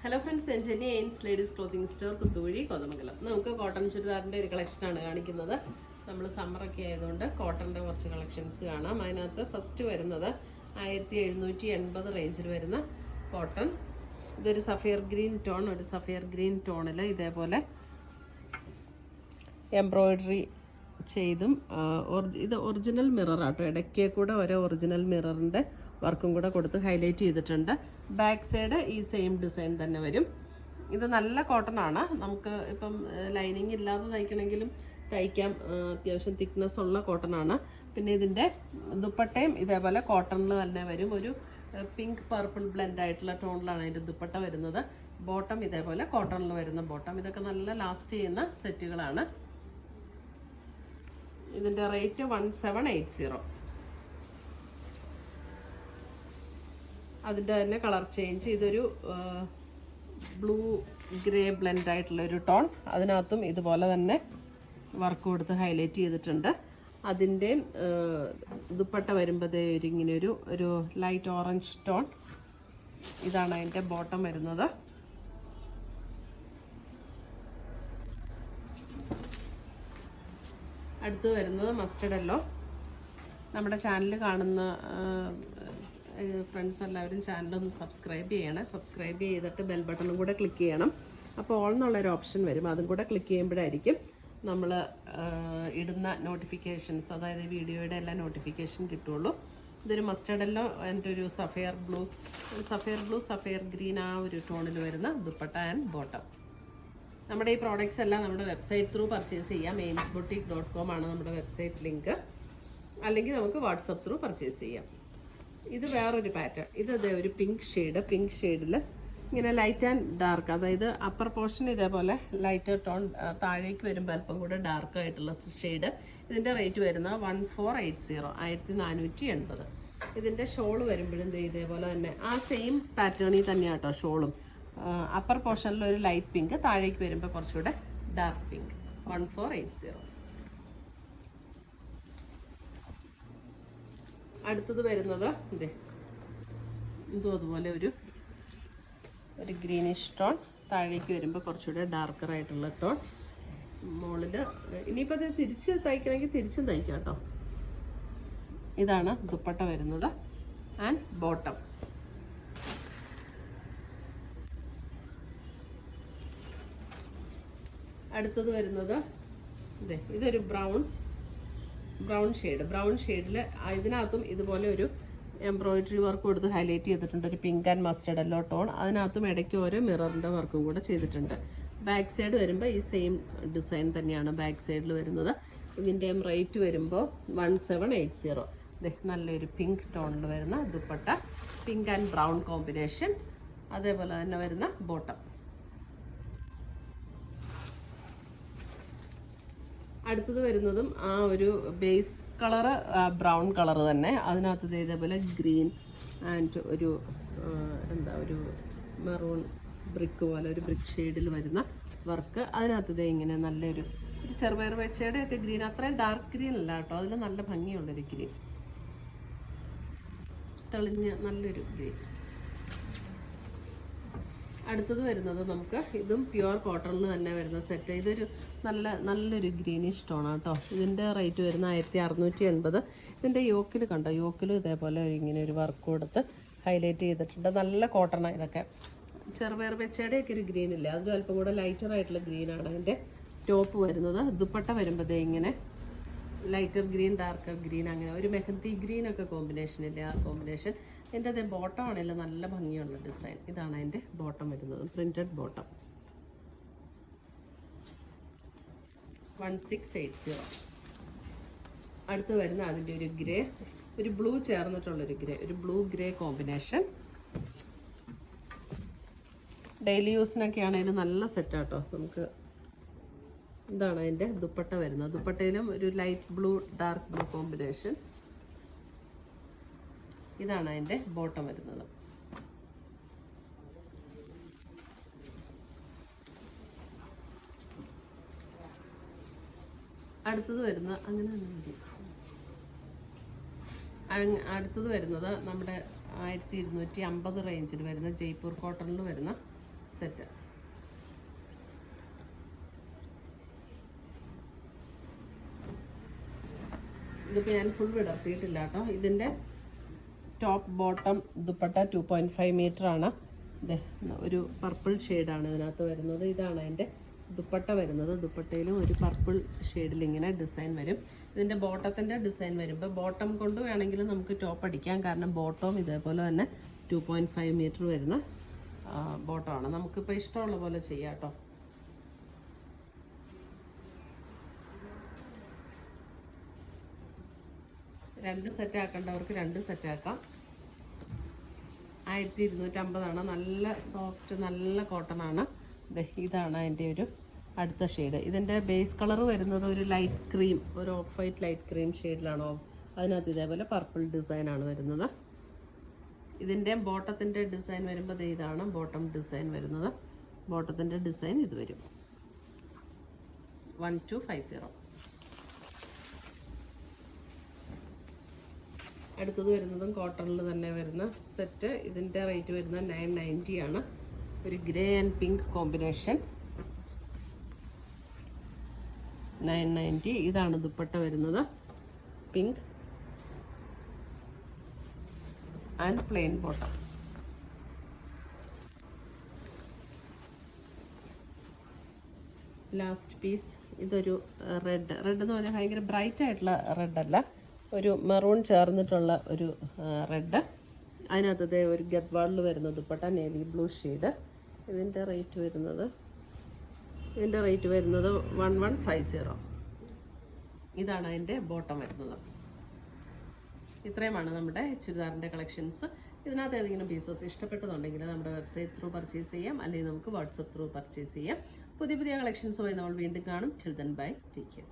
Hello friends, ഞാൻ Jenny എയിൻസ് ladies clothing store Kuthuvazhi Kothamangalam. നമുക്ക് കോട്ടൺ ചുരിദാറിൻ്റെ ഒരു കളക്ഷനാണ് കാണിക്കുന്നത്. നമ്മൾ സമ്മറൊക്കെ ആയതുകൊണ്ട് കോട്ടൻ്റെ കുറച്ച് കളക്ഷൻസ് കാണാം. അതിനകത്ത് ഫസ്റ്റ് വരുന്നത് 1780 റേഞ്ചിൽ വരുന്ന കോട്ടൺ. ഇതൊരു സഫയർ ഗ്രീൻ ടോൺ, ഒരു സഫയർ ഗ്രീൻ ടോണിൽ ഇതേപോലെ എംബ്രോയിഡറി ചെയ്തും ഇത് ഒറിജിനൽ മിററാട്ടോ. ഇടയ്ക്ക് കൂടെ ഓരോ ഒറിജിനൽ മിററിൻ്റെ വർക്കും കൂടെ കൊടുത്ത് ഹൈലൈറ്റ് ചെയ്തിട്ടുണ്ട്. ബാക്ക് സൈഡ് ഈ സെയിം ഡിസൈൻ തന്നെ വരും. ഇത് നല്ല കോട്ടൺ ആണ്. നമുക്ക് ഇപ്പം ലൈനിങ് ഇല്ലാതെ തയ്ക്കണമെങ്കിലും തയ്ക്കാം. അത്യാവശ്യം തിക്നെസ് ഉള്ള കോട്ടൺ ആണ്. പിന്നെ ഇതിൻ്റെ ദുപ്പട്ടയും ഇതേപോലെ കോട്ടണിൽ തന്നെ വരും. ഒരു പിങ്ക് പർപ്പിൾ ബ്ലെൻഡ് ആയിട്ടുള്ള ടോണിലാണ് അതിൻ്റെ ദുപ്പട്ട വരുന്നത്. ബോട്ടം ഇതേപോലെ കോട്ടണിൽ വരുന്ന ബോട്ടം. ഇതൊക്കെ നല്ല ലാസ്റ്റ് ചെയ്യുന്ന സെറ്റുകളാണ്. ഇതിൻ്റെ റേറ്റ് 1780. അതിൻ്റെ തന്നെ കളർ ചേഞ്ച്. ഇതൊരു ബ്ലൂ ഗ്രേ ബ്ലെൻഡ് ആയിട്ടുള്ളൊരു ടോൺ. അതിനകത്തും ഇതുപോലെ തന്നെ വർക്ക് കൊടുത്ത് ഹൈലൈറ്റ് ചെയ്തിട്ടുണ്ട്. അതിൻ്റെ ദുപ്പട്ട വരുമ്പോൾ ഇങ്ങനെ ഒരു ലൈറ്റ് ഓറഞ്ച് ടോൺ. ഇതാണ് അതിൻ്റെ ബോട്ടം വരുന്നത്. അടുത്ത് വരുന്നത് മസ്റ്റർഡ് യെല്ലോ. നമ്മുടെ ചാനൽ കാണുന്ന ഫ്രണ്ട്സ് എല്ലാവരും ചാനലൊന്ന് സബ്സ്ക്രൈബ് ചെയ്യണം. സബ്സ്ക്രൈബ് ചെയ്തിട്ട് ബെൽ ബട്ടണും കൂടെ ക്ലിക്ക് ചെയ്യണം. അപ്പോൾ ഓൾ എന്നുള്ളൊരു ഓപ്ഷൻ വരും. അതും കൂടെ ക്ലിക്ക് ചെയ്യുമ്പോഴായിരിക്കും നമ്മൾ ഇടുന്ന നോട്ടിഫിക്കേഷൻസ്, അതായത് വീഡിയോയുടെ എല്ലാ നോട്ടിഫിക്കേഷൻ കിട്ടുള്ളൂ. ഇതൊരു മസ്റ്റർഡ് യെല്ലോ ആൻഡ് ഒരു സഫയർ ബ്ലൂ, സഫയർ ഗ്രീൻ ആ ഒരു ടോണിൽ വരുന്ന ദുപ്പട്ട ആൻഡ് ബോട്ടം. നമ്മുടെ ഈ പ്രോഡക്റ്റ്സ് എല്ലാം നമ്മുടെ വെബ്സൈറ്റ് ത്രൂ പർച്ചേസ് ചെയ്യാം. ainsboutique.com ആണ് നമ്മുടെ വെബ്സൈറ്റ് ലിങ്ക്. അല്ലെങ്കിൽ നമുക്ക് വാട്സപ്പ് ത്രൂ പർച്ചേസ് ചെയ്യാം. ഇത് വേറൊരു പാറ്റേൺ. ഇത് ഒരു പിങ്ക് ഷെയ്ഡിൽ ഇങ്ങനെ ലൈറ്റ് ആൻഡ് ഡാർക്ക്, അതായത് അപ്പർ പോർഷൻ ഇതേപോലെ ലൈറ്റ് ടോൺ, താഴേക്ക് വരുമ്പോൾ അല്പം കൂടെ ഡാർക്ക് ആയിട്ടുള്ള ഷെയ്ഡ്. ഇതിൻ്റെ റേറ്റ് വരുന്നത് 1480, 1480. ഇതിൻ്റെ ഷോൾ വരുമ്പോഴും ഇതേപോലെ തന്നെ ആ സെയിം പാറ്റേണിൽ തന്നെയാണ് കേട്ടോ ഷോളും. അപ്പർ പോർഷനിൽ ഒരു ലൈറ്റ് പിങ്ക്, താഴേക്ക് വരുമ്പോൾ കുറച്ചുകൂടെ ഡാർക്ക് പിങ്ക്. 1480. അടുത്തത് വരുന്നത് ഇതും അതുപോലെ ഒരു ഗ്രീനിഷ് ടോൺ, താഴേക്ക് വരുമ്പോൾ കുറച്ചുകൂടെ ഡാർക്കർ ആയിട്ടുള്ള ടോൺ. മുകളിൽ ഇനിയിപ്പോൾ അത് തിരിച്ച് തയ്ക്കണമെങ്കിൽ തിരിച്ചും തയ്ക്കാം കേട്ടോ. ഇതാണ് ദുപ്പട്ട വരുന്നത് ആൻഡ് ബോട്ടം. അടുത്തത് വരുന്നത് ഇതൊരു ബ്രൗൺ ഷെയ്ഡിൽ ഇതിനകത്തും ഇതുപോലെ ഒരു എംബ്രോയിഡറി വർക്ക് കൊടുത്ത് ഹൈലൈറ്റ് ചെയ്തിട്ടുണ്ട്. ഒരു pink and mustard yellow tone. അതിനകത്തും ഇടയ്ക്ക് ഓരോ മിററിൻ്റെ വർക്കും കൂടെ ചെയ്തിട്ടുണ്ട്. ബാക്ക് സൈഡ് വരുമ്പോൾ ഈ സെയിം ഡിസൈൻ തന്നെയാണ് ബാക്ക് സൈഡിൽ വരുന്നത്. ഇതിൻ്റെയും റേറ്റ് വരുമ്പോൾ 1780. നല്ലൊരു പിങ്ക് ടോണിൽ വരുന്ന dupatta, pink and brown combination. അതേപോലെ തന്നെ വരുന്ന ബോട്ടം. അടുത്തത് വരുന്നതും ആ ഒരു ബേസ് കളറ് ബ്രൗൺ കളർ തന്നെ. അതിനകത്ത് ഇതേപോലെ ഗ്രീൻ ആൻഡ് ഒരു മെറൂൺ ബ്രിക്ക് പോലെ ഒരു ബ്രിക്ക് ഷെയ്ഡിൽ വരുന്ന വർക്ക്. അതിനകത്ത് ഇങ്ങനെ നല്ലൊരു ചെറുപയർ വെച്ചയുടെ ഒക്കെ ഗ്രീൻ, അത്രയും ഡാർക്ക് ഗ്രീൻ അല്ല കേട്ടോ, അതിൽ നല്ല ഭംഗിയുള്ളൊരു ഗ്രീൻ, തെളിഞ്ഞ നല്ലൊരു ഗ്രീൻ. അടുത്തത് വരുന്നത് നമുക്ക് ഇതും പ്യുവർ കോട്ടണിൽ തന്നെ വരുന്ന സെറ്റ്. ഇതൊരു നല്ലൊരു ഗ്രീനിഷ് ടോണാണ് കേട്ടോ. ഇതിൻ്റെ റേറ്റ് വരുന്ന 1680. ഇതിൻ്റെ യോക്കിൽ കണ്ടോ, യോക്കിലും ഇതേപോലെ ഇങ്ങനെ ഒരു വർക്ക് കൊടുത്ത് ഹൈലൈറ്റ് ചെയ്തിട്ടുണ്ട്. നല്ല കോട്ടണാണ് ഇതൊക്കെ. ചെറുപയർ വെച്ചയുടെയൊക്കെ ഒരു ഗ്രീൻ ഇല്ല, അതും അല്പം കൂടെ ലൈറ്റർ ആയിട്ടുള്ള ഗ്രീനാണ് അതിൻ്റെ ടോപ്പ് വരുന്നത്. ദുപ്പട്ട വരുമ്പോൾ ഇങ്ങനെ ലൈറ്റർ ഗ്രീൻ, ഡാർക്കർ ഗ്രീൻ, അങ്ങനെ ഒരു മെഹന്തി ഗ്രീൻ ഒക്കെ കോമ്പിനേഷൻ ഇല്ലേ, ആ കോമ്പിനേഷൻ. എൻ്റെ ബോട്ടം ആണെങ്കിലും നല്ല ഭംഗിയുള്ള ഡിസൈൻ. ഇതാണ് അതിൻ്റെ ബോട്ടം വരുന്നത്, പ്രിൻറ്റഡ് ബോട്ടം. 1680. അടുത്ത് വരുന്ന അതിൻ്റെ ഒരു ഗ്രേ, ഒരു ബ്ലൂ ചേർന്നിട്ടുള്ളൊരു ഗ്രേ, ഒരു ബ്ലൂ ഗ്രേ കോമ്പിനേഷൻ. ഡെയിലി യൂസിനൊക്കെ ആണെങ്കിലും നല്ല സെറ്റാട്ടോ. നമുക്ക് ഇതാണ് അതിൻ്റെ ദുപ്പട്ട വരുന്നത്. ദുപ്പട്ടയിലും ഒരു light blue dark blue combination. ഇതാണ് അതിൻ്റെ ബോട്ടം വരുന്നത്. അടുത്തത് വരുന്നത് നമ്മുടെ 1250 റേഞ്ചിൽ വരുന്ന ജയ്പൂർ കോട്ടണിൽ വരുന്ന സെറ്റ്. ഇതിപ്പോൾ ഞാൻ ഫുൾ വിടർത്തിയിട്ടില്ല കേട്ടോ. ഇതിൻ്റെ ടോപ്പ് ബോട്ടം ദുപ്പട്ട 2.5 മീറ്ററാണ്. ഇതേ ഒരു പർപ്പിൾ ഷെയ്ഡാണ് ഇതിനകത്ത് വരുന്നത്. ഇതാണ് അതിൻ്റെ ദുപ്പട്ട വരുന്നത്. ദുപ്പട്ടയിലും ഒരു പർപ്പിൾ ഷെയ്ഡിൽ ഇങ്ങനെ ഡിസൈൻ വരും. ഇതിൻ്റെ ബോട്ടത്തിൻ്റെ ഡിസൈൻ വരുമ്പോൾ ബോട്ടം കൊണ്ട് വേണമെങ്കിൽ നമുക്ക് ടോപ്പ് അടിക്കാം. കാരണം ബോട്ടവും ഇതേപോലെ തന്നെ 2.5 മീറ്റർ വരുന്ന ബോട്ടമാണ്. നമുക്കിപ്പോൾ ഇഷ്ടമുള്ള പോലെ ചെയ്യാം കേട്ടോ. രണ്ട് സെറ്റ് ആക്കേണ്ടവർക്ക് 2 സെറ്റ് ആക്കാം. 1250 നല്ല സോഫ്റ്റ് നല്ല കോട്ടൺ ആണ്. ഇതാണ് അതിൻ്റെ ഒരു അടുത്ത ഷെയ്ഡ്. ഇതിൻ്റെ ബേസ് കളർ വരുന്നത് ഒരു ലൈറ്റ് ക്രീം, ഒരു ഓഫ് വൈറ്റ് ലൈറ്റ് ക്രീം ഷെയ്ഡിലാണോ. അതിനകത്ത് ഇതേപോലെ പർപ്പിൾ ഡിസൈനാണ് വരുന്നത്. ഇതിൻ്റെ ബോട്ടത്തിൻ്റെ ഡിസൈൻ വരുമ്പോൾ ഇതാണ് ബോട്ടം ഡിസൈൻ വരുന്നത്. ബോട്ടത്തിൻ്റെ ഡിസൈൻ ഇത് വരും 1250. അടുത്തത് വരുന്നതും കോട്ടണിൽ തന്നെ വരുന്ന സെറ്റ്. ഇതിൻ്റെ റേറ്റ് വരുന്നത് 990 ആണ്. ഒരു ഗ്രേ ആൻഡ് പിങ്ക് കോമ്പിനേഷൻ 990. ഇതാണ് ദുപ്പട്ട വരുന്നത്, pink and plain bottom. Last piece ഇതൊരു റെഡ് എന്ന് പറഞ്ഞാൽ ഭയങ്കര ബ്രൈറ്റ് ആയിട്ടുള്ള റെഡല്ല, ഒരു മെറൂൺ ചേർന്നിട്ടുള്ള ഒരു റെഡ്. അതിനകത്തത് ഒരു ഗദ്വാളിൽ വരുന്ന ദുപ്പട്ട നേവി ബ്ലൂ ഷെയ്ഡ്. ഇതിൻ്റെ റേറ്റ് വരുന്നത് 1150. ഇതാണ് അതിൻ്റെ ബോട്ടം വരുന്നത്. ഇത്രയുമാണ് നമ്മുടെ ചുരിദാറിൻ്റെ കളക്ഷൻസ്. ഇതിനകത്ത് ഏതെങ്കിലും പീസസ് ഇഷ്ടപ്പെട്ടതുണ്ടെങ്കിൽ നമ്മുടെ വെബ്സൈറ്റ് ത്രൂ പർച്ചേസ് ചെയ്യാം, അല്ലെങ്കിൽ നമുക്ക് വാട്സപ്പ് ത്രൂ പർച്ചേസ് ചെയ്യാം. പുതിയ കളക്ഷൻസുമായി നമ്മൾ വീണ്ടും കാണും. Till then bye, take care.